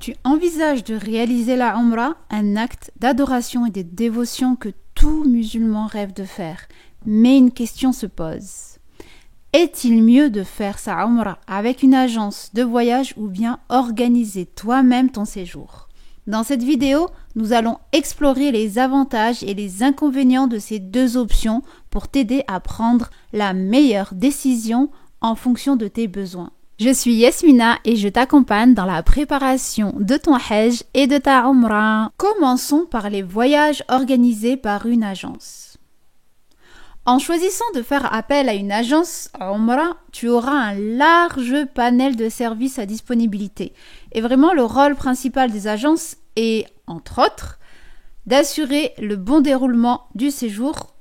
Tu envisages de réaliser la Umrah, un acte d'adoration et de dévotion que tout musulman rêve de faire. Mais une question se pose. Est-il mieux de faire sa Umrah avec une agence de voyage ou bien organiser toi-même ton séjour? Dans cette vidéo, nous allons explorer les avantages et les inconvénients de ces deux options pour t'aider à prendre la meilleure décision en fonction de tes besoins. Je suis Yasmina et je t'accompagne dans la préparation de ton Hajj et de ta Umrah. Commençons par les voyages organisés par une agence. En choisissant de faire appel à une agence Umrah, tu auras un large panel de services à disponibilité. Et vraiment, le rôle principal des agences est, entre autres, d'assurer le bon déroulement du séjour.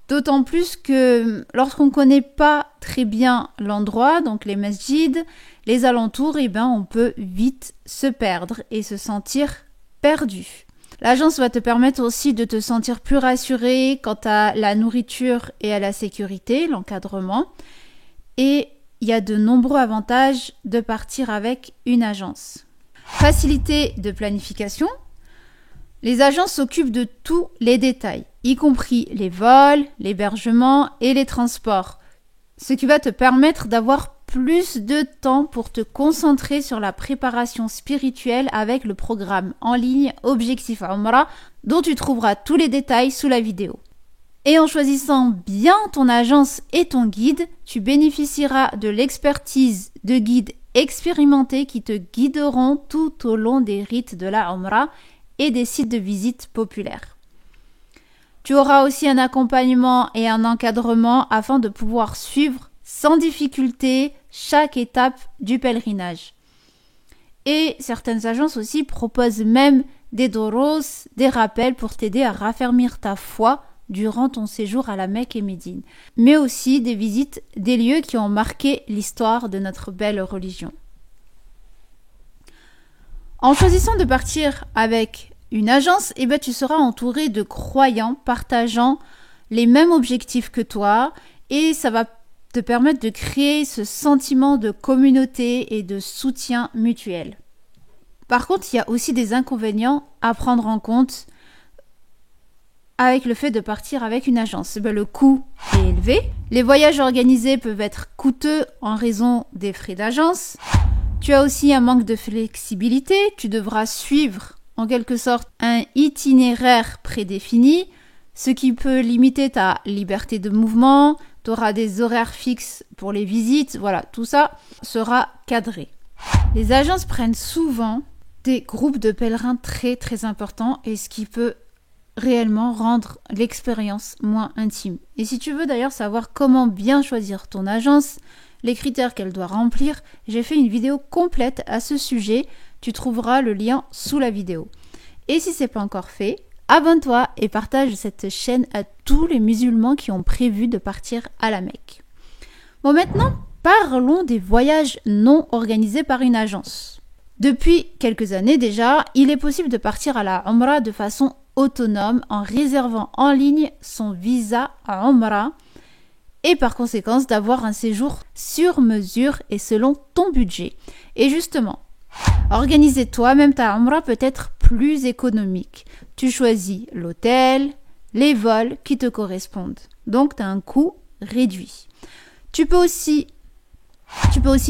D'autant plus que lorsqu'on ne connaît pas très bien l'endroit, donc les masjids, les alentours, on peut vite se perdre et se sentir perdu. L'agence va te permettre aussi de te sentir plus rassuré quant à la nourriture et à la sécurité, l'encadrement. Et il y a de nombreux avantages de partir avec une agence. Facilité de planification. Les agences s'occupent de tous les détails, y compris les vols, l'hébergement et les transports, ce qui va te permettre d'avoir plus de temps pour te concentrer sur la préparation spirituelle avec le programme en ligne Objectif Umrah, dont tu trouveras tous les détails sous la vidéo. Et en choisissant bien ton agence et ton guide, tu bénéficieras de l'expertise de guides expérimentés qui te guideront tout au long des rites de la Umrah et des sites de visite populaires. Tu auras aussi un accompagnement et un encadrement afin de pouvoir suivre sans difficulté chaque étape du pèlerinage. Et certaines agences aussi proposent même des doros, des rappels pour t'aider à raffermir ta foi durant ton séjour à la Mecque et Médine, mais aussi des visites des lieux qui ont marqué l'histoire de notre belle religion. En choisissant de partir avec une agence, tu seras entouré de croyants partageant les mêmes objectifs que toi et ça va te permettre de créer ce sentiment de communauté et de soutien mutuel. Par contre, il y a aussi des inconvénients à prendre en compte avec le fait de partir avec une agence. Le coût est élevé. Les voyages organisés peuvent être coûteux en raison des frais d'agence. Tu as aussi un manque de flexibilité. Tu devras suivre en quelque sorte un itinéraire prédéfini, ce qui peut limiter ta liberté de mouvement. Tu auras des horaires fixes pour les visites. Voilà, tout ça sera cadré. Les agences prennent souvent des groupes de pèlerins très très importants et ce qui peut réellement rendre l'expérience moins intime. Et si tu veux d'ailleurs savoir comment bien choisir ton agence, les critères qu'elle doit remplir, j'ai fait une vidéo complète à ce sujet. Tu trouveras le lien sous la vidéo. Et si ce n'est pas encore fait, abonne-toi et partage cette chaîne à tous les musulmans qui ont prévu de partir à la Mecque. Bon, maintenant, parlons des voyages non organisés par une agence. Depuis quelques années déjà, il est possible de partir à la Umrah de façon autonome en réservant en ligne son visa à Umrah et par conséquence d'avoir un séjour sur mesure et selon ton budget. Et justement, organiser toi-même ta Umrah peut être plus économique. Tu choisis l'hôtel, les vols qui te correspondent. Donc, tu as un coût réduit. Tu peux aussi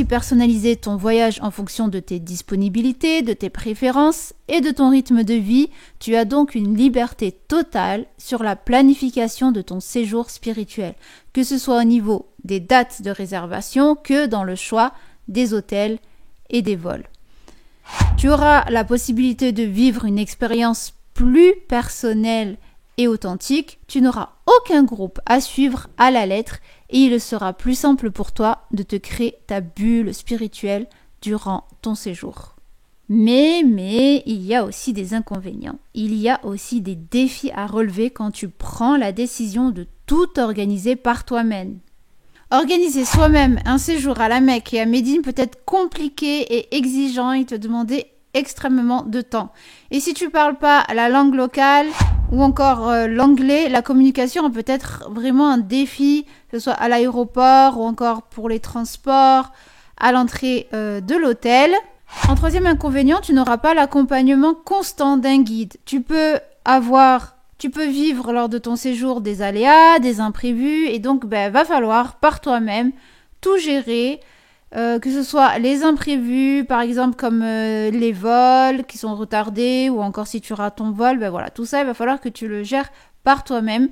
personnaliser ton voyage en fonction de tes disponibilités, de tes préférences et de ton rythme de vie. Tu as donc une liberté totale sur la planification de ton séjour spirituel, que ce soit au niveau des dates de réservation que dans le choix des hôtels et des vols. Tu auras la possibilité de vivre une expérience plus personnelle et authentique. Tu n'auras aucun groupe à suivre à la lettre et il sera plus simple pour toi de te créer ta bulle spirituelle durant ton séjour. Mais il y a aussi des inconvénients. Il y a aussi des défis à relever quand tu prends la décision de tout organiser par toi-même. Organiser soi-même un séjour à la Mecque et à Médine peut être compliqué et exigeant et te demander extrêmement de temps. Et si tu ne parles pas la langue locale ou encore l'anglais, la communication peut être vraiment un défi, que ce soit à l'aéroport ou encore pour les transports, à l'entrée de l'hôtel. En troisième inconvénient, tu n'auras pas l'accompagnement constant d'un guide. Tu peux vivre lors de ton séjour des aléas, des imprévus, et donc va falloir par toi-même tout gérer, que ce soit les imprévus, par exemple comme les vols qui sont retardés, ou encore si tu rates ton vol, voilà, tout ça, il va falloir que tu le gères par toi-même.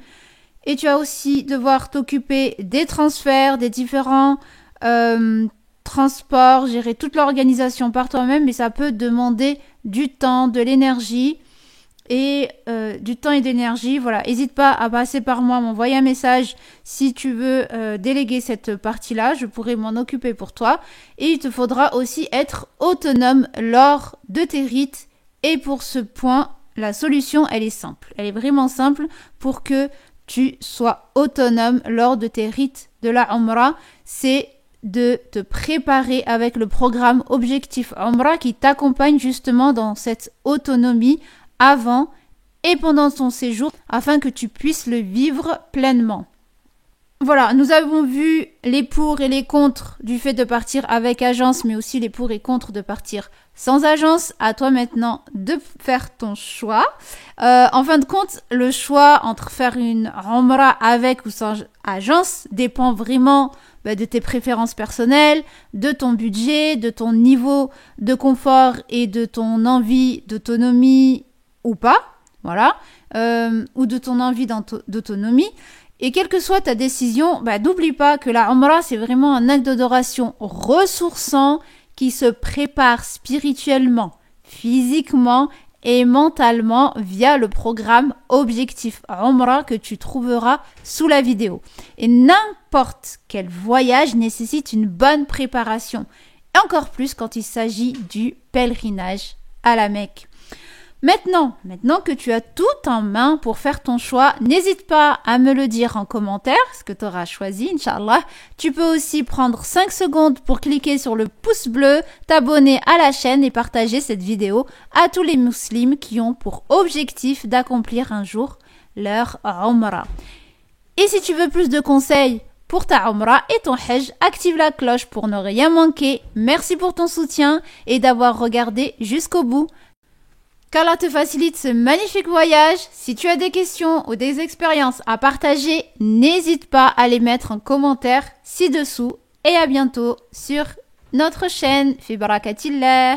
Et tu vas aussi devoir t'occuper des transferts, des différents transports, gérer toute l'organisation par toi-même, mais ça peut demander du temps, de l'énergie. Et du temps et d'énergie, voilà, n'hésite pas à passer par moi, m'envoyer un message si tu veux déléguer cette partie-là, je pourrai m'en occuper pour toi. Et il te faudra aussi être autonome lors de tes rites. Et pour ce point, la solution, elle est simple. Elle est vraiment simple pour que tu sois autonome lors de tes rites de la Umrah. C'est de te préparer avec le programme Objectif Umrah qui t'accompagne justement dans cette autonomie avant et pendant ton séjour afin que tu puisses le vivre pleinement. Voilà, nous avons vu les pour et les contre du fait de partir avec agence, mais aussi les pour et contre de partir sans agence. À toi maintenant de faire ton choix. En fin de compte, le choix entre faire une Umrah avec ou sans agence dépend vraiment de tes préférences personnelles, de ton budget, de ton niveau de confort et de ton envie d'autonomie ou pas, voilà, ou de ton envie d'autonomie. Et quelle que soit ta décision, n'oublie pas que la Umrah, c'est vraiment un acte d'adoration ressourçant qui se prépare spirituellement, physiquement et mentalement via le programme Objectif Umrah que tu trouveras sous la vidéo. Et n'importe quel voyage nécessite une bonne préparation, et encore plus quand il s'agit du pèlerinage à la Mecque. Maintenant que tu as tout en main pour faire ton choix, n'hésite pas à me le dire en commentaire, ce que tu auras choisi, Inch'Allah. Tu peux aussi prendre 5 secondes pour cliquer sur le pouce bleu, t'abonner à la chaîne et partager cette vidéo à tous les musulmans qui ont pour objectif d'accomplir un jour leur Umrah. Et si tu veux plus de conseils pour ta Umrah et ton Hajj, active la cloche pour ne rien manquer. Merci pour ton soutien et d'avoir regardé jusqu'au bout. Qu'Allah te facilite ce magnifique voyage. Si tu as des questions ou des expériences à partager, n'hésite pas à les mettre en commentaire ci-dessous. Et à bientôt sur notre chaîne. Fi barakatillah.